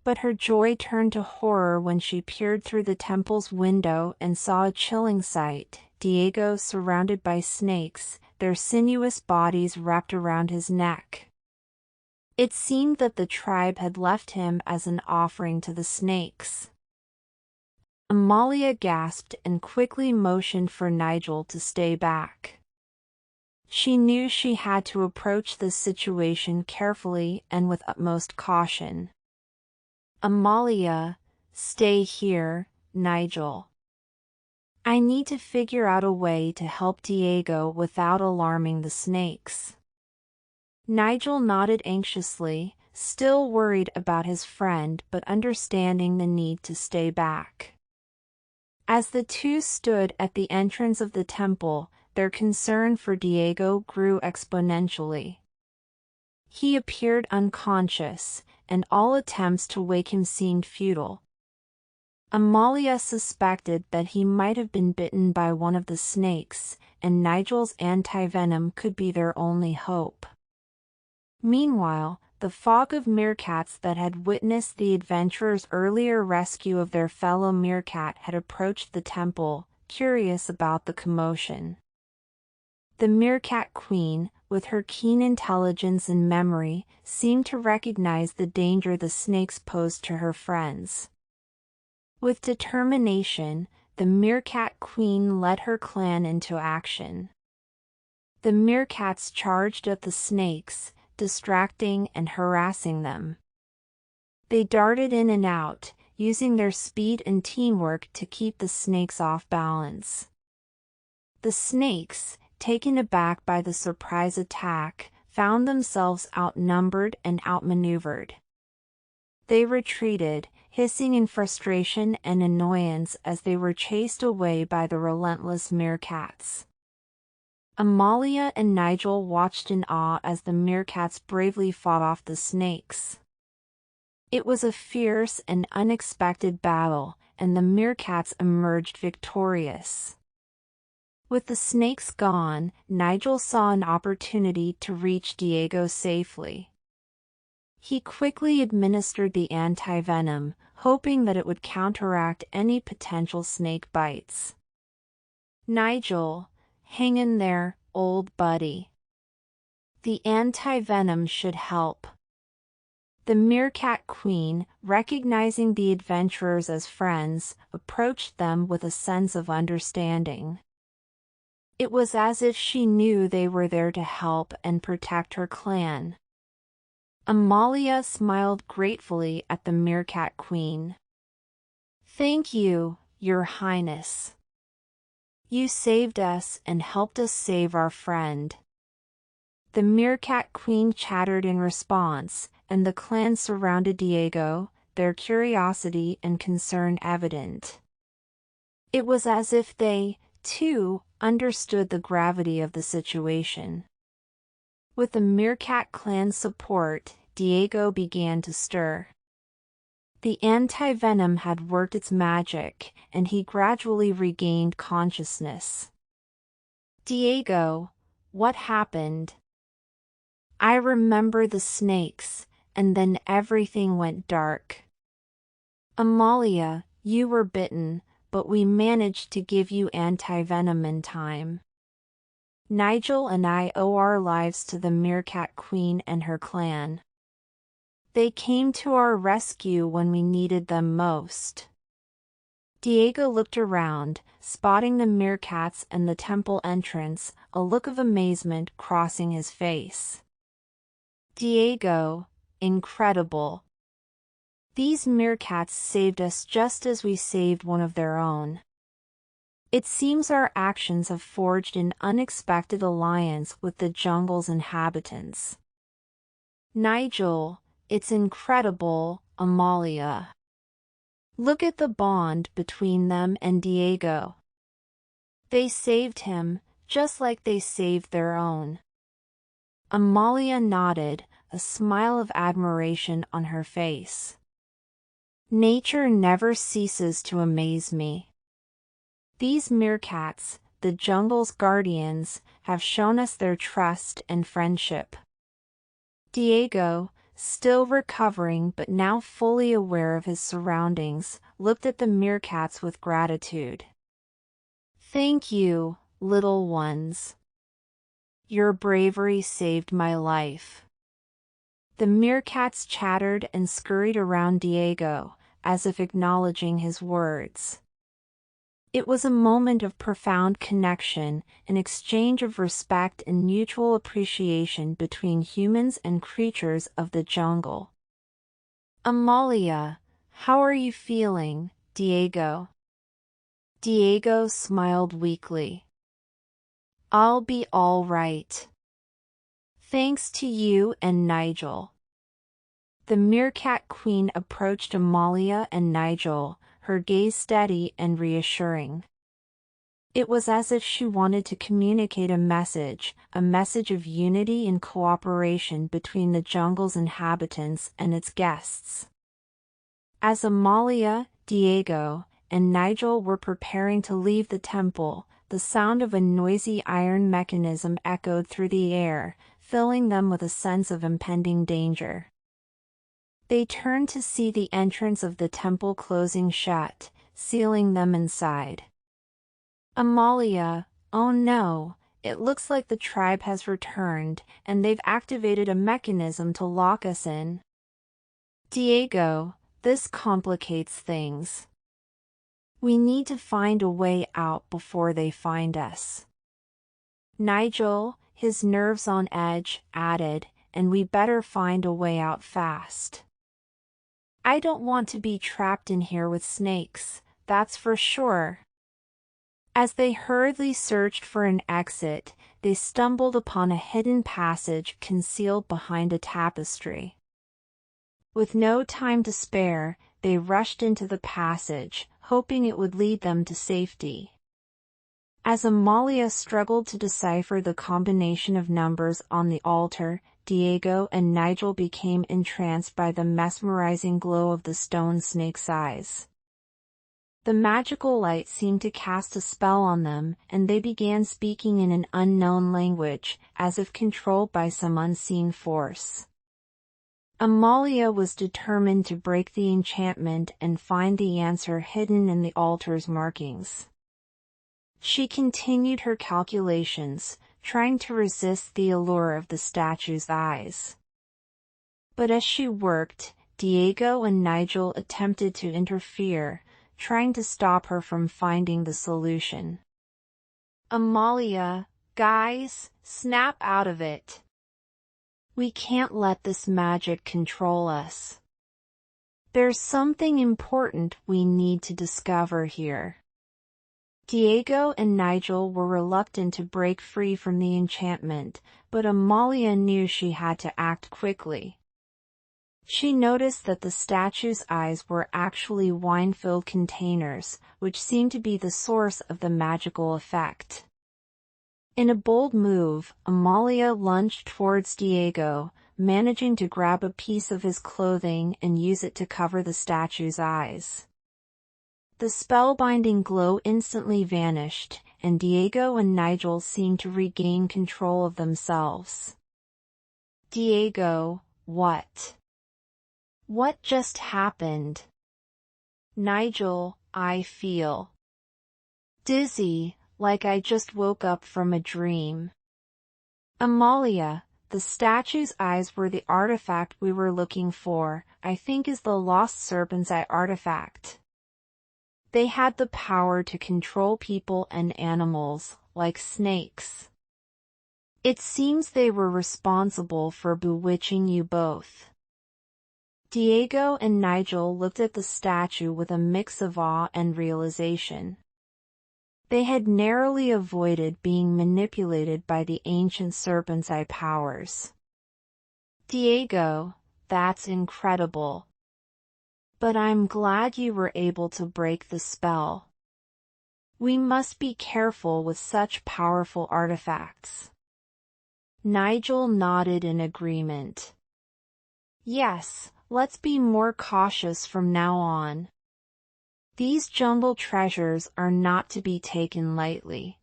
Speaker 1: But her joy turned to horror when she peered through the temple's window and saw a chilling sight: Diego surrounded by snakes, their sinuous bodies wrapped around his neck. It seemed that the tribe had left him as an offering to the snakes. Amalia gasped and quickly motioned for Nigel to stay back. She knew she had to approach this situation carefully and with utmost caution. "Amalia, stay here, Nigel. I need to figure out a way to help Diego without alarming the snakes." Nigel nodded anxiously, still worried about his friend but understanding the need to stay back. As the two stood at the entrance of the temple, their concern for Diego grew exponentially. He appeared unconscious, and all attempts to wake him seemed futile. Amalia suspected that he might have been bitten by one of the snakes, and Nigel's antivenom could be their only hope. Meanwhile, the flock of meerkats that had witnessed the adventurers' earlier rescue of their fellow meerkat had approached the temple, curious about the commotion. The meerkat queen, with her keen intelligence and memory, seemed to recognize the danger the snakes posed to her friends. With determination, the meerkat queen led her clan into action. The meerkats charged at the snakes, distracting and harassing them. They darted in and out, using their speed and teamwork to keep the snakes off balance. The snakes, taken aback by the surprise attack, found themselves outnumbered and outmaneuvered. They retreated, hissing in frustration and annoyance as they were chased away by the relentless meerkats. Amalia and Nigel watched in awe as the meerkats bravely fought off the snakes. It was a fierce and unexpected battle, and the meerkats emerged victorious. With the snakes gone, Nigel saw an opportunity to reach Diego safely. He quickly administered the antivenom, hoping that it would counteract any potential snake bites. "Nigel, hang in there, old buddy. The antivenom should help." The meerkat queen, recognizing the adventurers as friends, approached them with a sense of understanding. It was as if she knew they were there to help and protect her clan. Amalia smiled gratefully at the meerkat queen. "Thank you, Your Highness. You saved us and helped us save our friend." The meerkat queen chattered in response, and the clan surrounded Diego, their curiosity and concern evident. It was as if they, too, understood the gravity of the situation. With the meerkat clan's support, Diego began to stir. The antivenom had worked its magic, and he gradually regained consciousness. "Diego, what happened?" "I remember the snakes, and then everything went dark." "Amalia, you were bitten, but we managed to give you antivenom in time." Nigel and I owe our lives to the meerkat queen and her clan. They came to our rescue when we needed them most. Diego looked around, spotting the meerkats and the temple entrance, a look of amazement crossing his face. Diego, incredible. These meerkats saved us just as we saved one of their own. It seems our actions have forged an unexpected alliance with the jungle's inhabitants. Nigel, it's incredible, Amalia. Look at the bond between them and Diego. They saved him, just like they saved their own. Amalia nodded, a smile of admiration on her face. Nature never ceases to amaze me. These meerkats, the jungle's guardians, have shown us their trust and friendship. Diego, still recovering but now fully aware of his surroundings, looked at the meerkats with gratitude. Thank you, little ones. Your bravery saved my life. The meerkats chattered and scurried around Diego, as if acknowledging his words. It was a moment of profound connection, an exchange of respect and mutual appreciation between humans and creatures of the jungle. Amalia, how are you feeling, Diego? Diego smiled weakly. I'll be all right. Thanks to you and Nigel. The meerkat queen approached Amalia and Nigel, her gaze steady and reassuring. It was as if she wanted to communicate a message of unity and cooperation between the jungle's inhabitants and its guests. As Amalia, Diego, and Nigel were preparing to leave the temple, the sound of a noisy iron mechanism echoed through the air, filling them with a sense of impending danger. They turned to see the entrance of the temple closing shut, sealing them inside. Amalia, oh no, it looks like the tribe has returned, and they've activated a mechanism to lock us in. Diego, this complicates things. We need to find a way out before they find us. Nigel, his nerves on edge, added, and we better find a way out fast. I don't want to be trapped in here with snakes, that's for sure. As they hurriedly searched for an exit, they stumbled upon a hidden passage concealed behind a tapestry. With no time to spare, they rushed into the passage, hoping it would lead them to safety. As Amalia struggled to decipher the combination of numbers on the altar, Diego and Nigel became entranced by the mesmerizing glow of the stone snake's eyes. The magical light seemed to cast a spell on them, and they began speaking in an unknown language, as if controlled by some unseen force. Amalia was determined to break the enchantment and find the answer hidden in the altar's markings. She continued her calculations, trying to resist the allure of the statue's eyes. But as she worked, Diego and Nigel attempted to interfere, trying to stop her from finding the solution. Amalia, guys, snap out of it. We can't let this magic control us. There's something important we need to discover here. Diego and Nigel were reluctant to break free from the enchantment, but Amalia knew she had to act quickly. She noticed that the statue's eyes were actually wine-filled containers, which seemed to be the source of the magical effect. In a bold move, Amalia lunged towards Diego, managing to grab a piece of his clothing and use it to cover the statue's eyes. The spellbinding glow instantly vanished, and Diego and Nigel seemed to regain control of themselves. Diego, what? What just happened? Nigel, I feel dizzy, like I just woke up from a dream. Amalia, the statue's eyes were the artifact we were looking for, I think is the lost serpent's eye artifact. They had the power to control people and animals, like snakes. It seems they were responsible for bewitching you both. Diego and Nigel looked at the statue with a mix of awe and realization. They had narrowly avoided being manipulated by the ancient serpent's eye powers. Diego, that's incredible. But I'm glad you were able to break the spell. We must be careful with such powerful artifacts. Nigel nodded in agreement. Yes, let's be more cautious from now on. These jungle treasures are not to be taken lightly.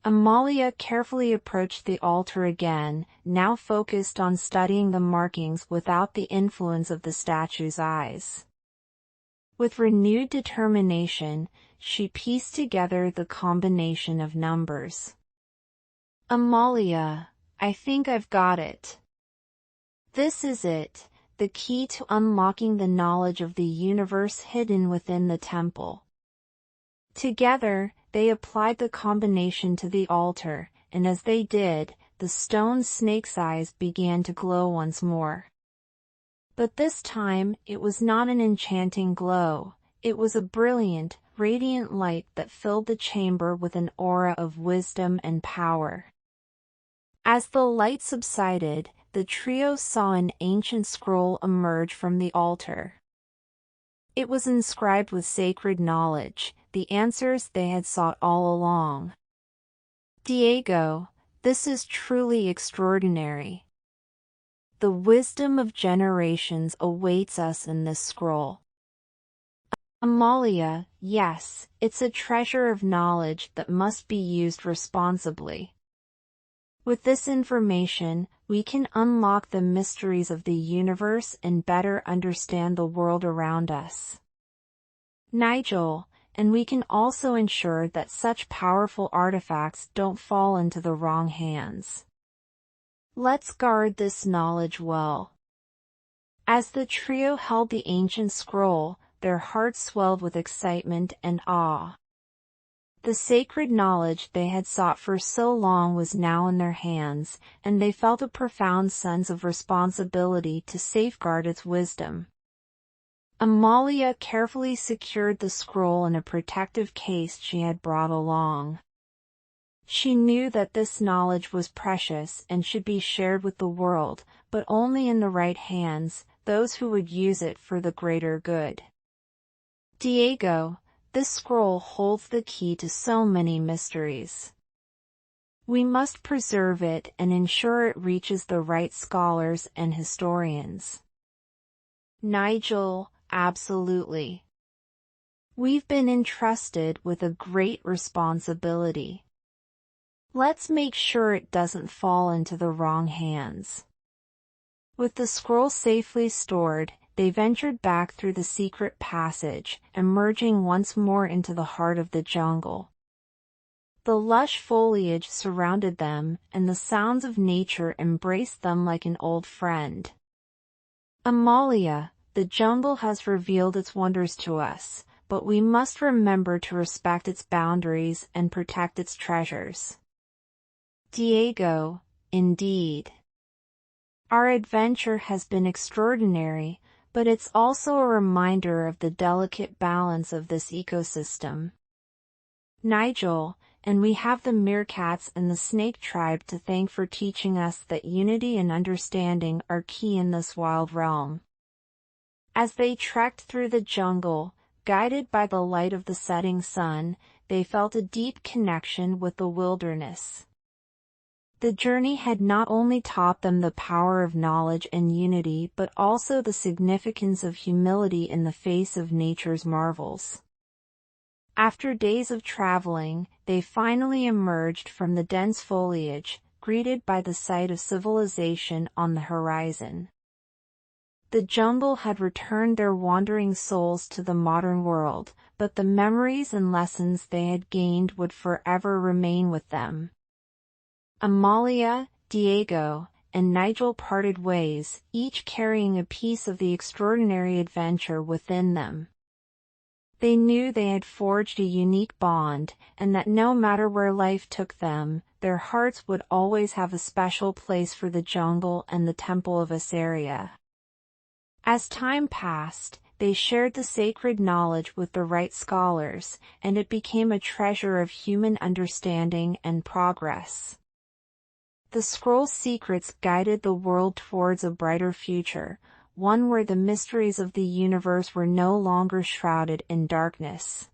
Speaker 1: Amalia carefully approached the altar again, now focused on studying the markings without the influence of the statue's eyes. With renewed determination, she pieced together the combination of numbers. Amalia, I think I've got it. This is it, the key to unlocking the knowledge of the universe hidden within the temple. Together, they applied the combination to the altar, and as they did, the stone snake's eyes began to glow once more. But this time, it was not an enchanting glow, it was a brilliant, radiant light that filled the chamber with an aura of wisdom and power. As the light subsided, the trio saw an ancient scroll emerge from the altar. It was inscribed with sacred knowledge, the answers they had sought all along. Diego, this is truly extraordinary. The wisdom of generations awaits us in this scroll. Amalia, yes, it's a treasure of knowledge that must be used responsibly. With this information, we can unlock the mysteries of the universe and better understand the world around us. Nigel, and we can also ensure that such powerful artifacts don't fall into the wrong hands. Let's guard this knowledge well. As the trio held the ancient scroll, their hearts swelled with excitement and awe. The sacred knowledge they had sought for so long was now in their hands, and they felt a profound sense of responsibility to safeguard its wisdom. Amalia carefully secured the scroll in a protective case she had brought along. She knew that this knowledge was precious and should be shared with the world, but only in the right hands, those who would use it for the greater good. Diego, this scroll holds the key to so many mysteries. We must preserve it and ensure it reaches the right scholars and historians. Nigel, absolutely. We've been entrusted with a great responsibility. Let's make sure it doesn't fall into the wrong hands. With the scroll safely stored, they ventured back through the secret passage, emerging once more into the heart of the jungle. The lush foliage surrounded them, and the sounds of nature embraced them like an old friend. Amalia, the jungle has revealed its wonders to us, but we must remember to respect its boundaries and protect its treasures. Diego, indeed. Our adventure has been extraordinary, but it's also a reminder of the delicate balance of this ecosystem. Nigel, and we have the meerkats and the snake tribe to thank for teaching us that unity and understanding are key in this wild realm. As they trekked through the jungle, guided by the light of the setting sun, they felt a deep connection with the wilderness. The journey had not only taught them the power of knowledge and unity but also the significance of humility in the face of nature's marvels. After days of traveling, they finally emerged from the dense foliage, greeted by the sight of civilization on the horizon. The jungle had returned their wandering souls to the modern world, but the memories and lessons they had gained would forever remain with them. Amalia, Diego, and Nigel parted ways, each carrying a piece of the extraordinary adventure within them. They knew they had forged a unique bond, and that no matter where life took them, their hearts would always have a special place for the jungle and the Temple of Esarya. As time passed, they shared the sacred knowledge with the right scholars, and it became a treasure of human understanding and progress. The scroll's secrets guided the world towards a brighter future, one where the mysteries of the universe were no longer shrouded in darkness.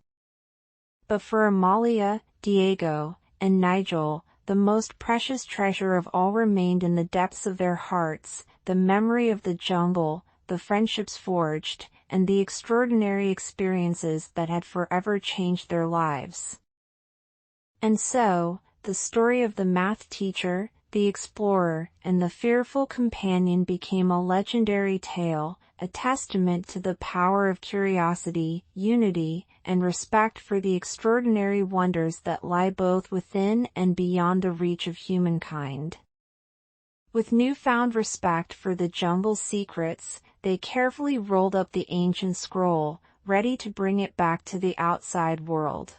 Speaker 1: But for Amalia, Diego, and Nigel, the most precious treasure of all remained in the depths of their hearts, the memory of the jungle, the friendships forged, and the extraordinary experiences that had forever changed their lives. And so, the story of the math teacher, the explorer, and the fearful companion became a legendary tale, a testament to the power of curiosity, unity, and respect for the extraordinary wonders that lie both within and beyond the reach of humankind. With newfound respect for the jungle's secrets, they carefully rolled up the ancient scroll, ready to bring it back to the outside world.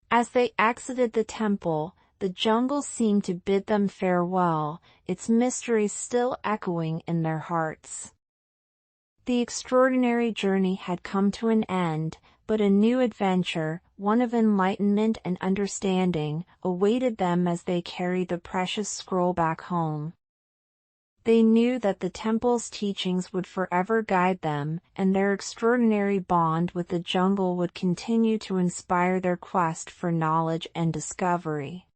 Speaker 1: As they exited the temple, the jungle seemed to bid them farewell, its mysteries still echoing in their hearts. The extraordinary journey had come to an end, but a new adventure, one of enlightenment and understanding, awaited them as they carried the precious scroll back home. They knew that the temple's teachings would forever guide them, and their extraordinary bond with the jungle would continue to inspire their quest for knowledge and discovery.